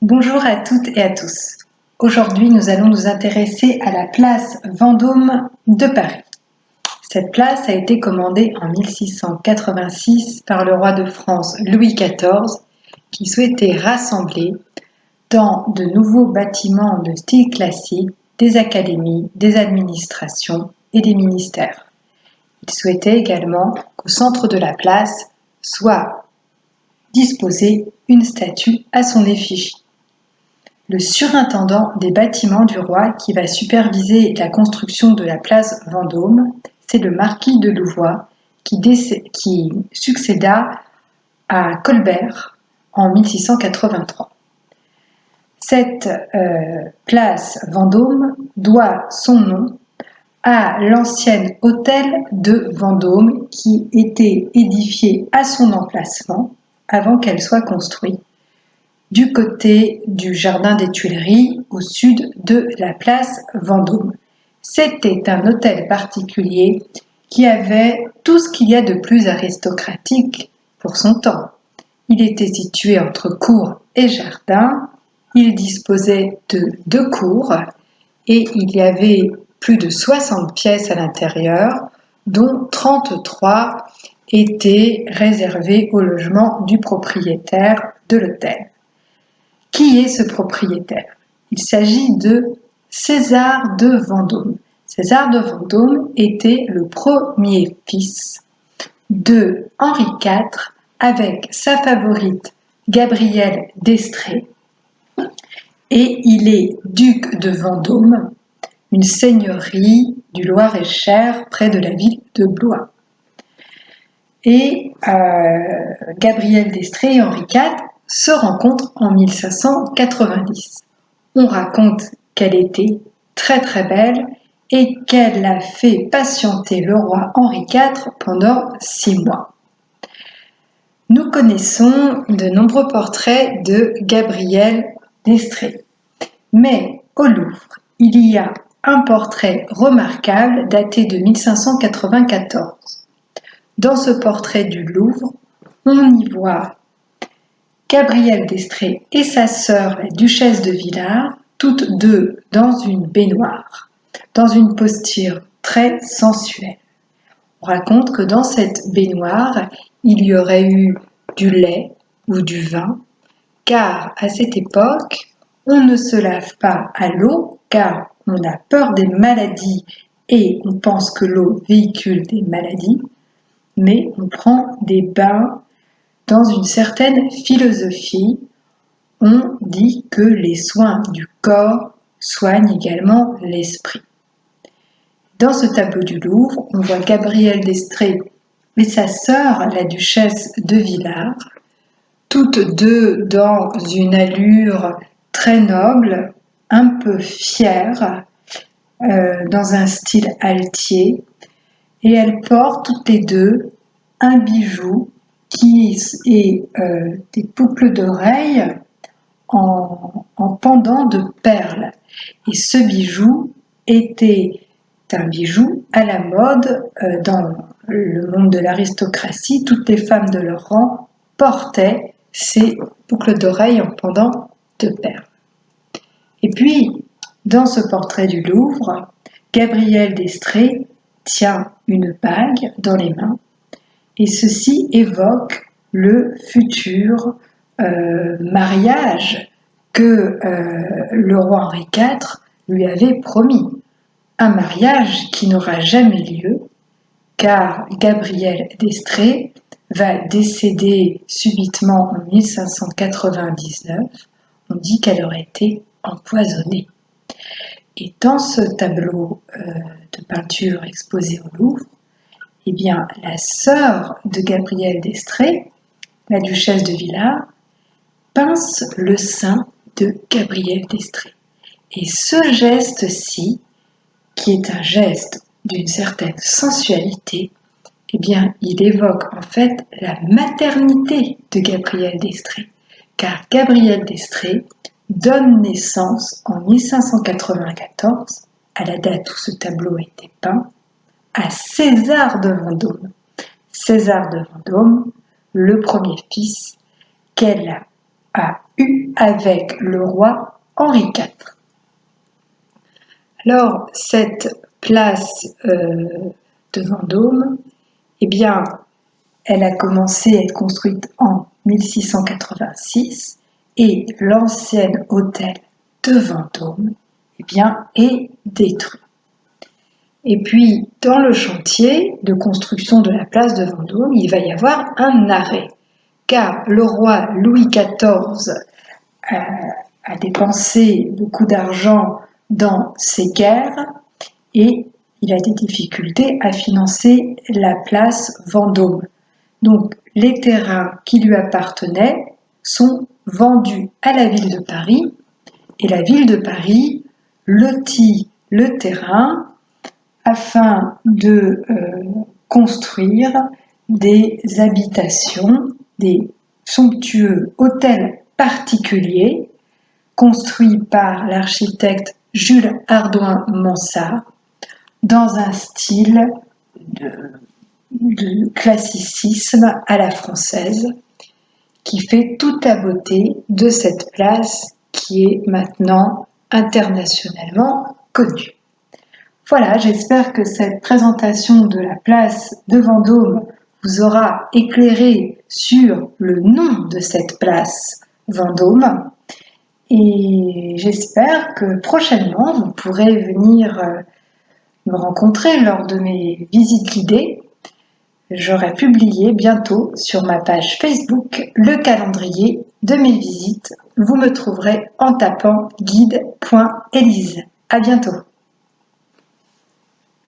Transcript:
Bonjour à toutes et à tous. Aujourd'hui, nous allons nous intéresser à la place Vendôme de Paris. Cette place a été commandée en 1686 par le roi de France Louis XIV qui souhaitait rassembler dans de nouveaux bâtiments de style classique des académies, des administrations et des ministères. Il souhaitait également qu'au centre de la place soit disposée une statue à son effigie. Le surintendant des bâtiments du roi qui va superviser la construction de la place Vendôme, c'est le marquis de Louvois qui succéda à Colbert en 1683. Cette place Vendôme doit son nom à l'ancien hôtel de Vendôme qui était édifié à son emplacement avant qu'elle soit construite, du côté du jardin des Tuileries, au sud de la place Vendôme. C'était un hôtel particulier qui avait tout ce qu'il y a de plus aristocratique pour son temps. Il était situé entre cour et jardin, il disposait de 2 cours et il y avait plus de 60 pièces à l'intérieur, dont 33 étaient réservées au logement du propriétaire de l'hôtel. Qui est ce propriétaire? Il s'agit de César de Vendôme. César de Vendôme était le premier fils de Henri IV avec sa favorite Gabrielle d'Estrées et il est duc de Vendôme, une seigneurie du Loir-et-Cher près de la ville de Blois. Et Gabrielle d'Estrées et Henri IV se rencontrent en 1590. On raconte qu'elle était très très belle et qu'elle a fait patienter le roi Henri IV pendant 6 mois. Nous connaissons de nombreux portraits de Gabrielle d'Estrées, mais au Louvre, il y a un portrait remarquable daté de 1594. Dans ce portrait du Louvre, on y voit Gabrielle d'Estrées et sa sœur, la duchesse de Villars, toutes deux dans une baignoire, dans une posture très sensuelle. On raconte que dans cette baignoire, il y aurait eu du lait ou du vin, car à cette époque, on ne se lave pas à l'eau, car on a peur des maladies et on pense que l'eau véhicule des maladies, mais on prend des bains dans une certaine philosophie. On dit que les soins du corps soignent également l'esprit. Dans ce tableau du Louvre, on voit Gabrielle d'Estrées et sa sœur, la duchesse de Villars, toutes deux dans une allure très noble, un peu fière, dans un style altier, et elles portent toutes les deux un bijou qui est des boucles d'oreilles en pendant de perles. Et ce bijou était un bijou à la mode dans le monde de l'aristocratie. Toutes les femmes de leur rang portaient ces boucles d'oreilles en pendant de perles. Et puis, dans ce portrait du Louvre, Gabrielle d'Estrées tient une bague dans les mains et ceci évoque le futur mariage que le roi Henri IV lui avait promis. Un mariage qui n'aura jamais lieu car Gabrielle d'Estrées va décéder subitement en 1599. On dit qu'elle aurait été empoisonnée. Et dans ce tableau de peinture exposé au Louvre, eh bien, la sœur de Gabrielle d'Estrées, la duchesse de Villars, pince le sein de Gabrielle d'Estrées. Et ce geste-ci, qui est un geste d'une certaine sensualité, eh bien, il évoque en fait la maternité de Gabrielle d'Estrées, car Gabrielle d'Estrées donne naissance en 1594, à la date où ce tableau a été peint, à César de Vendôme. César de Vendôme, le premier fils qu'elle a eu avec le roi Henri IV. Alors, cette place de Vendôme, eh bien, elle a commencé à être construite en 1686 et l'ancien hôtel de Vendôme, eh bien, est détruit. Et puis, dans le chantier de construction de la place de Vendôme, il va y avoir un arrêt, car le roi Louis XIV a dépensé beaucoup d'argent dans ses guerres et il a des difficultés à financer la place Vendôme. Donc, les terrains qui lui appartenaient sont vendus à la ville de Paris et la ville de Paris lotit le terrain afin de construire des habitations, des somptueux hôtels particuliers construits par l'architecte Jules Hardouin-Mansart dans un style de classicisme à la française qui fait toute la beauté de cette place qui est maintenant internationalement connue. Voilà, j'espère que cette présentation de la place de Vendôme vous aura éclairé sur le nom de cette place Vendôme et j'espère que prochainement vous pourrez venir me rencontrer lors de mes visites guidées. J'aurai publié bientôt sur ma page Facebook le calendrier de mes visites. Vous me trouverez en tapant guide.elise. À bientôt.